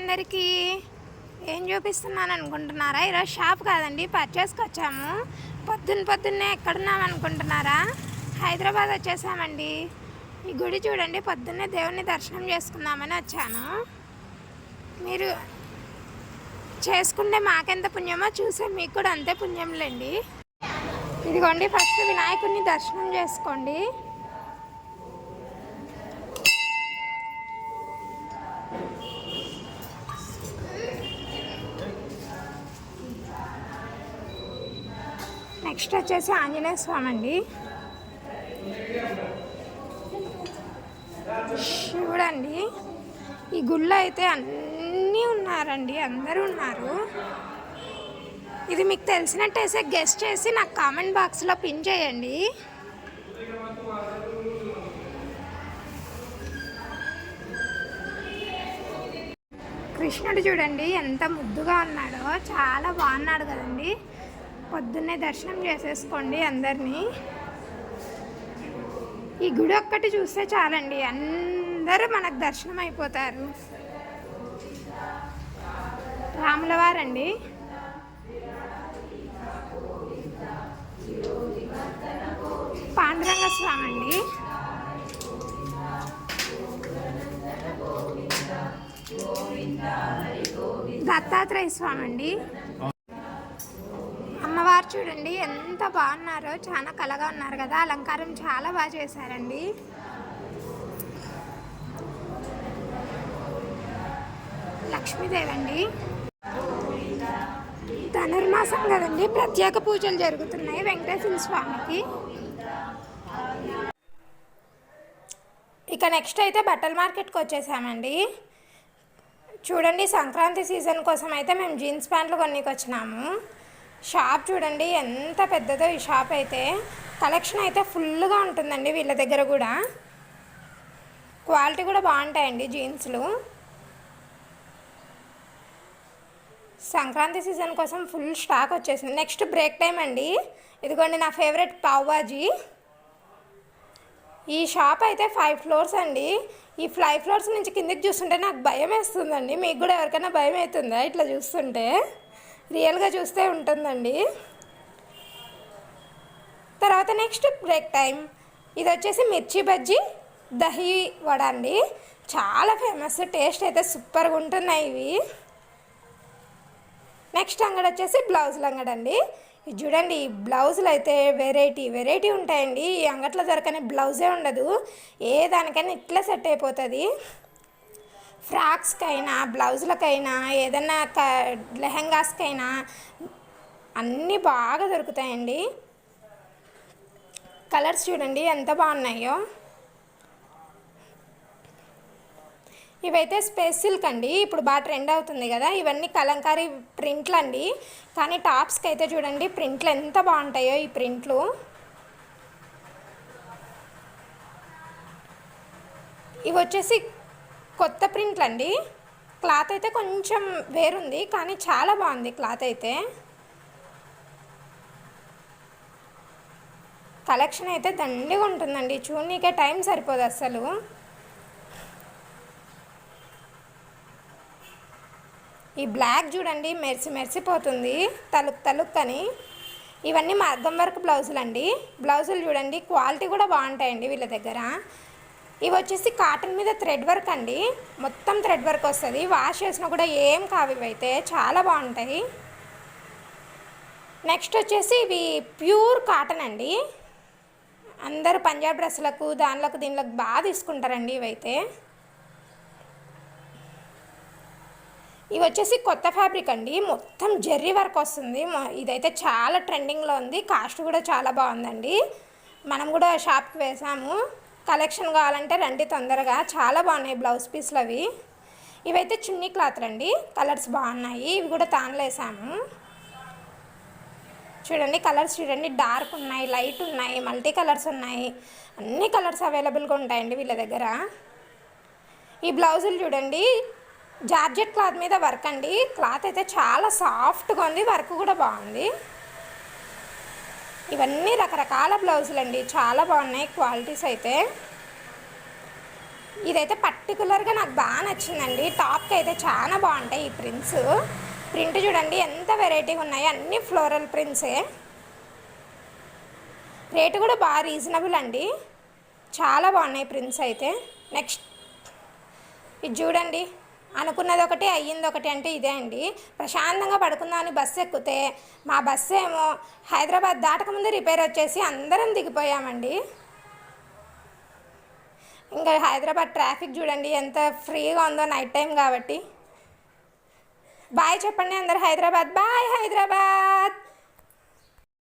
అందరికీ. ఏం చూపిస్తున్నాను అనుకుంటున్నారా? ఈరోజు షాప్ కాదండి, పర్చేస్కి వచ్చాము. పొద్దున్నే ఎక్కడున్నాం అనుకుంటున్నారా? హైదరాబాద్ వచ్చేసామండి. ఈ గుడి చూడండి, పొద్దున్నే దేవుని దర్శనం చేసుకుందామని వచ్చాను. మీరు చేసుకుంటే మాకెంత పుణ్యమో చూసే మీకు కూడా అంతే పుణ్యంలేండి. ఇదిగోండి, ఫస్ట్ వినాయకుడిని దర్శనం చేసుకోండి. నెక్స్ట్ వచ్చేసి ఆంజనేయ స్వామి అండి. శివుడండి. ఈ గుళ్ళో అయితే అన్నీ ఉన్నారండి, అందరూ ఉన్నారు. ఇది మీకు తెలిసినట్టయితే గెస్ట్ చేసి నాకు కామెంట్ బాక్స్లో పిన్ చేయండి. కృష్ణుడు చూడండి ఎంత ముద్దుగా ఉన్నాడో, చాలా బాగున్నాడు కదండి. పొద్దున్నే దర్శనం చేసేసుకోండి అందరినీ. ఈ గుడి ఒక్కటి చూస్తే చాలండి, అందరూ మనకు దర్శనం అయిపోతారు. రాములవారండి. పాండురంగ స్వామి అండి. దత్తాత్రేయ స్వామి అండి. అమ్మవారు చూడండి ఎంత బాగున్నారో, చాలా కళగా ఉన్నారు కదా. అలంకారం చాలా బాగా చేశారండి. లక్ష్మీదేవి అండి. ధనుర్మాసం కదండి, ప్రత్యేక పూజలు జరుగుతున్నాయి వెంకటేశ్వర స్వామికి. ఇక నెక్స్ట్ అయితే బట్టల మార్కెట్కి వచ్చేసామండి. చూడండి, సంక్రాంతి సీజన్ కోసం అయితే మేము జీన్స్ ప్యాంట్లు కొనికి వచ్చినాము. షాప్ చూడండి ఎంత పెద్దదో. ఈ షాప్ అయితే కలెక్షన్ అయితే ఫుల్గా ఉంటుందండి వీళ్ళ దగ్గర కూడా. క్వాలిటీ కూడా బాగుంటాయండి జీన్స్లు. సంక్రాంతి సీజన్ కోసం ఫుల్ స్టాక్ వచ్చేసింది. నెక్స్ట్ బ్రేక్ టైం అండి. ఇదిగోండి నా ఫేవరెట్ పావ్ బాజీ. ఈ షాప్ అయితే 5 ఫ్లోర్స్ అండి. ఈ 5 ఫ్లోర్స్ నుంచి కిందకి చూస్తుంటే నాకు భయం వేస్తుందండి. మీకు కూడా ఎవరికైనా భయం అవుతుందా ఇట్లా చూస్తుంటే? రియల్గా చూస్తే ఉంటుందండి. తర్వాత నెక్స్ట్ బ్రేక్ టైం. ఇది వచ్చేసి మిర్చి బజ్జీ దహీ వడ అండి. చాలా ఫేమస్, టేస్ట్ అయితే సూపర్గా ఉంటున్నాయి ఇవి. నెక్స్ట్ అంగడి వచ్చేసి బ్లౌజులు అంగడి అండి. ఇది చూడండి, ఈ బ్లౌజులు అయితే వెరైటీ ఉంటాయండి. ఈ అంగట్లో దొరకని బ్లౌజే ఉండదు. ఏ దానికైనా ఇట్లా సెట్ అయిపోతుంది. ఫ్రాక్స్కైనా, బ్లౌజులకైనా, ఏదన్నా లెహెంగాస్కైనా అన్నీ బాగా దొరుకుతాయండి. కలర్స్ చూడండి ఎంత బాగున్నాయో. ఇవైతే స్పేస్ సిల్క్ అండి, ఇప్పుడు బాగా ట్రెండ్ అవుతుంది కదా. ఇవన్నీ కలంకారీ ప్రింట్లు అండి. కానీ టాప్స్కి అయితే చూడండి ప్రింట్లు ఎంత బాగుంటాయో. ఈ ప్రింట్లు ఇవి వచ్చేసి కొత్త ప్రింట్లు అండి. క్లాత్ అయితే కొంచెం వేరుంది, కానీ చాలా బాగుంది క్లాత్ అయితే. కలెక్షన్ అయితే దండిగా ఉంటుందండి, చూడనీకే టైం సరిపోదు అసలు. ఈ బ్లాక్ చూడండి మెరిసిపోతుంది, తలుక్ అని. ఇవన్నీ మగ్గం వర్క్ బ్లౌజులు అండి. బ్లౌజులు చూడండి క్వాలిటీ కూడా బాగుంటాయండి వీళ్ళ దగ్గర. ఇవి వచ్చేసి కాటన్ మీద థ్రెడ్ వర్క్ అండి. మొత్తం థ్రెడ్ వర్క్ వస్తుంది. వాష్ చేసినా కూడా ఏం కావు, ఇవైతే చాలా బాగుంటాయి. నెక్స్ట్ వచ్చేసి ఇవి ప్యూర్ కాటన్ అండి. అందరూ పంజాబ్ డ్రెస్సులకు దీనిలకు బాగా తీసుకుంటారండి ఇవైతే. ఇవి వచ్చేసి కొత్త ఫ్యాబ్రిక్ అండి, మొత్తం జెర్రీ వర్క్ వస్తుంది. ఇదైతే చాలా ట్రెండింగ్లో ఉంది, కాస్ట్ కూడా చాలా బాగుందండి. మనం కూడా షాప్కి వేసాము. కలెక్షన్ కావాలంటే రండి తొందరగా, చాలా బాగున్నాయి బ్లౌజ్ పీస్లు అవి. ఇవైతే చున్నీ క్లాత్లు అండి, కలర్స్ బాగున్నాయి. ఇవి కూడా తాన్లో వేసాము. చూడండి కలర్స్ చూడండి, డార్క్ ఉన్నాయి, లైట్ ఉన్నాయి, మల్టీ కలర్స్ ఉన్నాయి. అన్ని కలర్స్ అవైలబుల్గా ఉంటాయండి వీళ్ళ దగ్గర. ఈ బ్లౌజులు చూడండి జార్జెట్ క్లాత్ మీద వర్క్ అండి. క్లాత్ అయితే చాలా సాఫ్ట్గా ఉంది, వర్క్ కూడా బాగుంది. ఇవన్నీ రకరకాల బ్లౌజులు అండి, చాలా బాగున్నాయి క్వాలిటీస్ అయితే. ఇదైతే పర్టికులర్గా నాకు బాగా నచ్చిందండి. టాప్కి అయితే చాలా బాగుంటాయి ఈ ప్రింట్స్. ప్రింట్ చూడండి ఎంత వెరైటీగా ఉన్నాయి, అన్నీ ఫ్లోరల్ ప్రింట్సే. రేటు కూడా బాగా రీజనబుల్ అండి, చాలా బాగున్నాయి ప్రింట్స్ అయితే. నెక్స్ట్ ఇది చూడండి, అనుకున్నది ఒకటి అయ్యింది ఒకటి అంటే ఇదే అండి. ప్రశాంతంగా పడుకుందామని బస్సు ఎక్కితే మా బస్సు ఏమో హైదరాబాద్ దాటకముందే రిపేర్ వచ్చేసి అందరం దిగిపోయామండి. ఇంకా హైదరాబాద్ ట్రాఫిక్ చూడండి ఎంత ఫ్రీగా ఉందో నైట్ టైం కాబట్టి. బాయ్ చెప్పండి అందరు హైదరాబాద్, బాయ్ హైదరాబాద్.